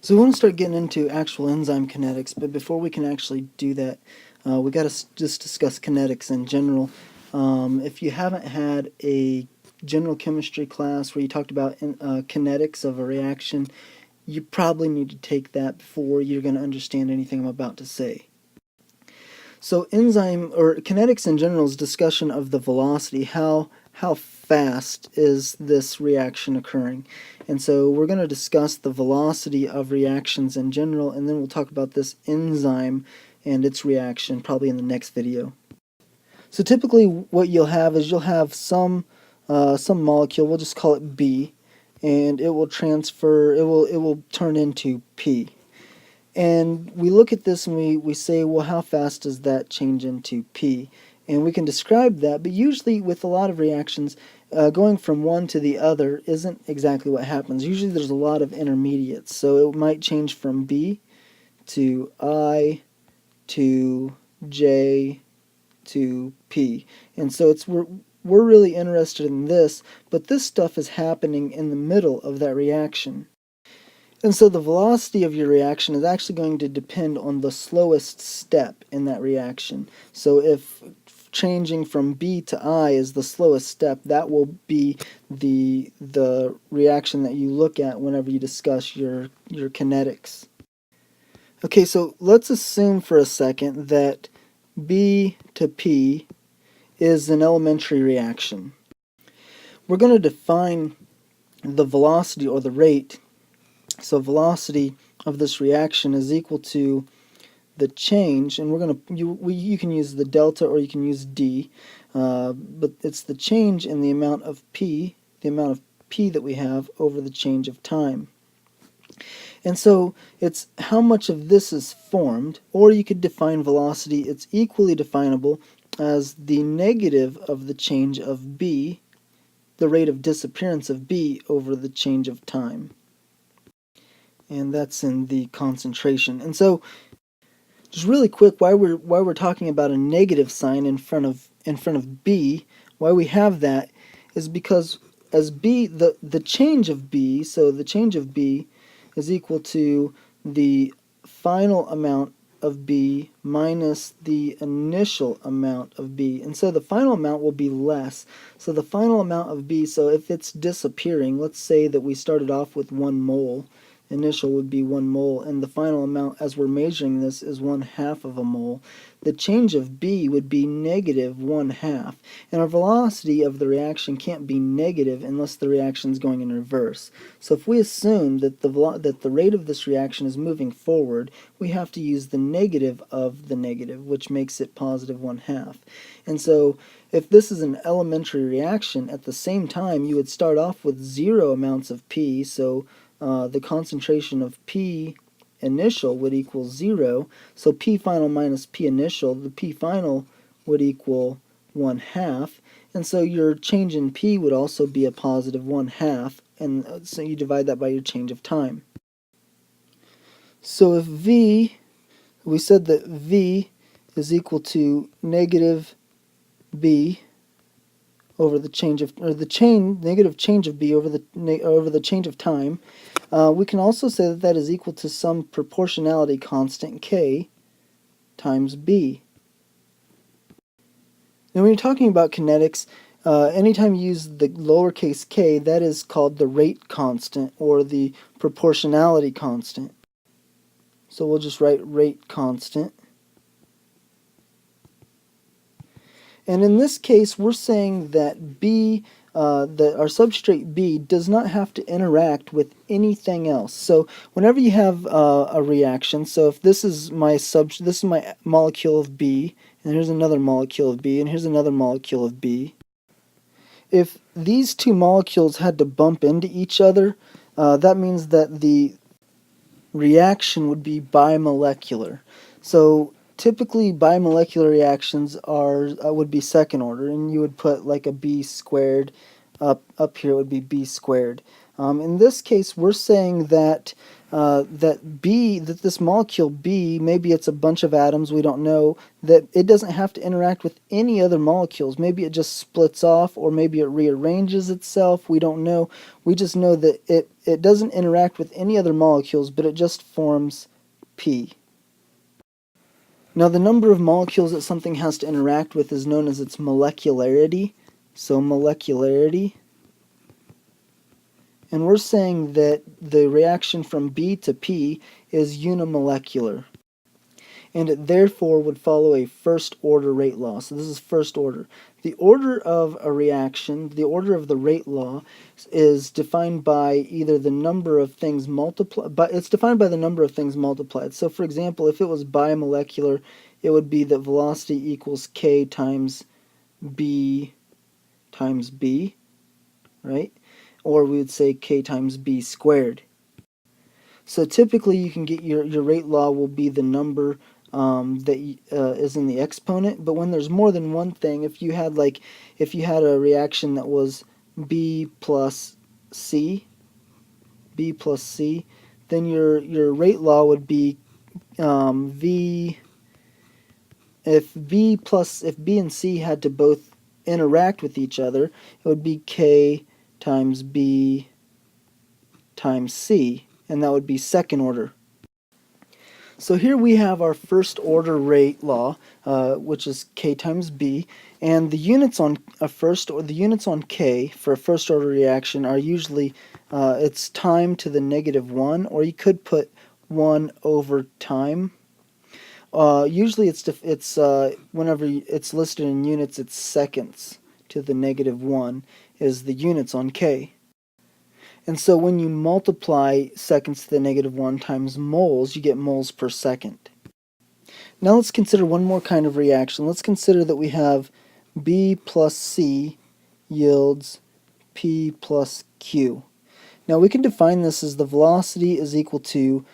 So we want to start getting into actual enzyme kinetics, but before we can actually do that, we got to just discuss kinetics in general. If you haven't had a general chemistry class where you talked about kinetics of a reaction, you probably need to take that before you're going to understand anything I'm about to say. So enzyme or kinetics in general is discussion of the velocity, how fast is this reaction occurring. And so we're going to discuss the velocity of reactions in general, and then we'll talk about this enzyme and its reaction probably in the next video. So typically what you'll have is you'll have some molecule, we'll just call it B, and it will transfer, it will turn into P. And we look at this and we say, well, how fast does that change into P? And we can describe that, but usually with a lot of reactions, going from one to the other isn't exactly what happens. Usually there's a lot of intermediates. So it might change from B to I to J to P. And so we're really interested in this, but this stuff is happening in the middle of that reaction. And so the velocity of your reaction is actually going to depend on the slowest step in that reaction. So if changing from B to I is the slowest step, that will be the reaction that you look at whenever you discuss your kinetics. Okay, so let's assume for a second that B to P is an elementary reaction. We're going to define the velocity or the rate. So velocity of this reaction is equal to the change, and we're going to you can use the delta or you can use d, but it's the change in the amount of p that we have over the change of time. And so it's how much of this is formed, or you could define velocity, it's equally definable as the negative of the change of b, the rate of disappearance of b over the change of time. And that's in the concentration. And so just really quick, why we're talking about a negative sign in front of B, why we have that is because as B, the change of B, so the change of B is equal to the final amount of B minus the initial amount of B. And so the final amount will be less. So the final amount of B, so if it's disappearing, let's say that we started off with 1 mole, initial would be 1 mole, and the final amount as we're measuring this is 1/2 of a mole. The change of B would be negative 1/2, and our velocity of the reaction can't be negative unless the reaction is going in reverse. So if we assume that the rate of this reaction is moving forward, we have to use the negative of the negative, which makes it positive 1/2. And so if this is an elementary reaction, at the same time you would start off with 0 amounts of P, so the concentration of P initial would equal 0, so P final minus P initial, the P final would equal 1/2, and so your change in P would also be a positive 1/2, and so you divide that by your change of time. So if V, we said that V is equal to negative B over the change of, or the negative change of B over the change of time. We can also say that that is equal to some proportionality constant K times B. Now when you're talking about kinetics, anytime you use the lowercase k, that is called the rate constant or the proportionality constant. So we'll just write rate constant. And in this case, we're saying that B, that our substrate B does not have to interact with anything else. So whenever you have a reaction, so if this is my molecule of B, and here's another molecule of B, and here's another molecule of B. If these two molecules had to bump into each other, that means that the reaction would be bimolecular. So typically bimolecular reactions are would be second order, and you would put like a B squared up here, it would be B squared. In this case, we're saying that that this molecule B, maybe it's a bunch of atoms, we don't know, that it doesn't have to interact with any other molecules. Maybe it just splits off, or maybe it rearranges itself. We don't know. We just know that it doesn't interact with any other molecules, but it just forms P. Now, the number of molecules that something has to interact with is known as its molecularity. So molecularity. And we're saying that the reaction from B to P is unimolecular. And it therefore would follow a first order rate law. So this is first order. The order of a reaction, the order of the rate law, is defined by either the number of things multiplied, but it's defined by the number of things multiplied. So for example, if it was bimolecular, it would be that velocity equals K times B, right? Or we would say K times B squared. So typically you can get your rate law will be the number that is in the exponent, but when there's more than one thing, if you had a reaction that was B plus C, then your rate law would be V. If B and C had to both interact with each other, it would be K times B times C, and that would be second order. So here we have our first order rate law, which is K times B, and the units on the units on K for a first order reaction are usually it's time to the -1, or you could put 1 over time. Usually whenever it's listed in units, it's seconds to the -1 is the units on K. And so when you multiply seconds to the -1 times moles, you get moles per second. Now let's consider one more kind of reaction. Let's consider that we have B plus C yields P plus Q. Now we can define this as the velocity is equal to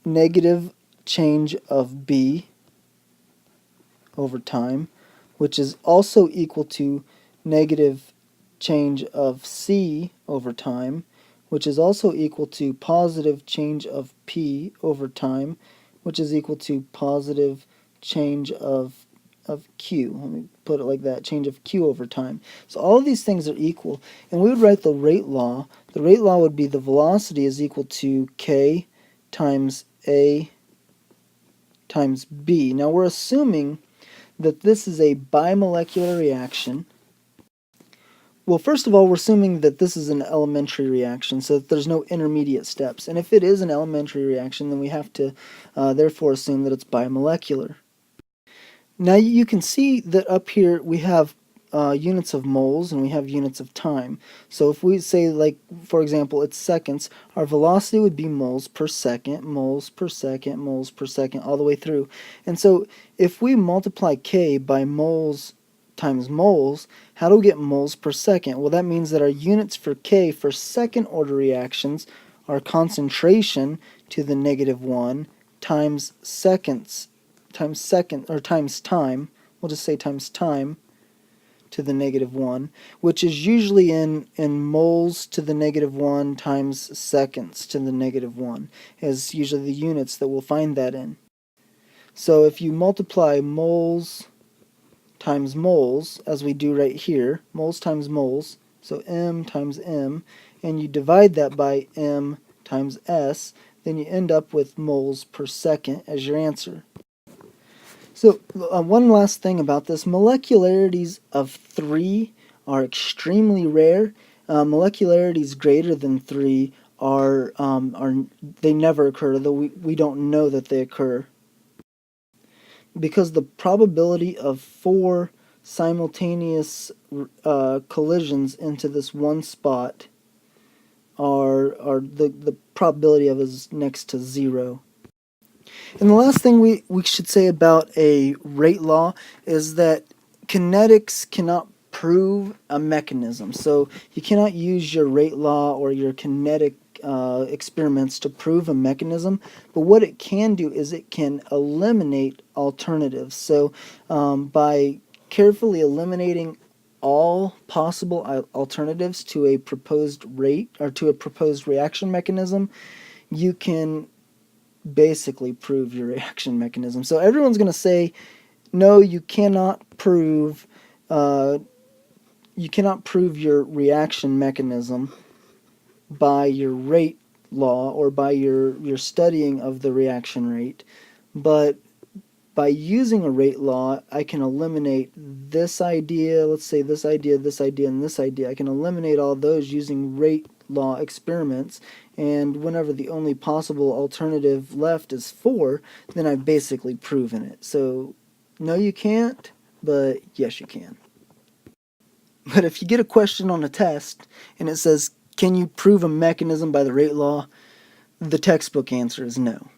negative change of B over time, which is also equal to negative change of C over time, which is also equal to positive change of P over time, which is equal to positive change of Q. Let me put it like that, change of Q over time. So all of these things are equal, and we would write the rate law. The rate law would be the velocity is equal to K times A times B. Now we're assuming that this is a bimolecular reaction. Well, first of all, we're assuming that this is an elementary reaction, so that there's no intermediate steps. And if it is an elementary reaction, then we have to therefore assume that it's bimolecular. Now you can see that up here we have units of moles and we have units of time. So if we say, like, for example, it's seconds, our velocity would be moles per second, moles per second, moles per second, all the way through. And so if we multiply K by moles times moles, how do we get moles per second? Well, that means that our units for K for second order reactions are concentration to the -1 times seconds times second, or times time. We'll just say times time to the -1, which is usually in moles to the -1 times seconds to the -1, is usually the units that we'll find that in. So if you multiply moles times moles, as we do right here, moles times moles, so M times M, and you divide that by M times S, then you end up with moles per second as your answer. So one last thing about this, molecularities of 3 are extremely rare. Molecularities greater than 3 are they never occur, though we don't know that they occur, because the probability of 4 simultaneous collisions into this one spot the probability of is next to 0. And the last thing we should say about a rate law is that kinetics cannot prove a mechanism. So you cannot use your rate law or your kinetic experiments to prove a mechanism, but what it can do is it can eliminate alternatives. So by carefully eliminating all possible alternatives to a proposed rate or to a proposed reaction mechanism, you can basically prove your reaction mechanism. So everyone's going to say, no, you cannot prove your reaction mechanism by your rate law or by your studying of the reaction rate, but by using a rate law, I can eliminate this idea, let's say this idea, and this idea. I can eliminate all those using rate law experiments, and whenever the only possible alternative left is 4, then I've basically proven it. So, no you can't, but yes you can. But if you get a question on a test, and it says, can you prove a mechanism by the rate law? The textbook answer is no.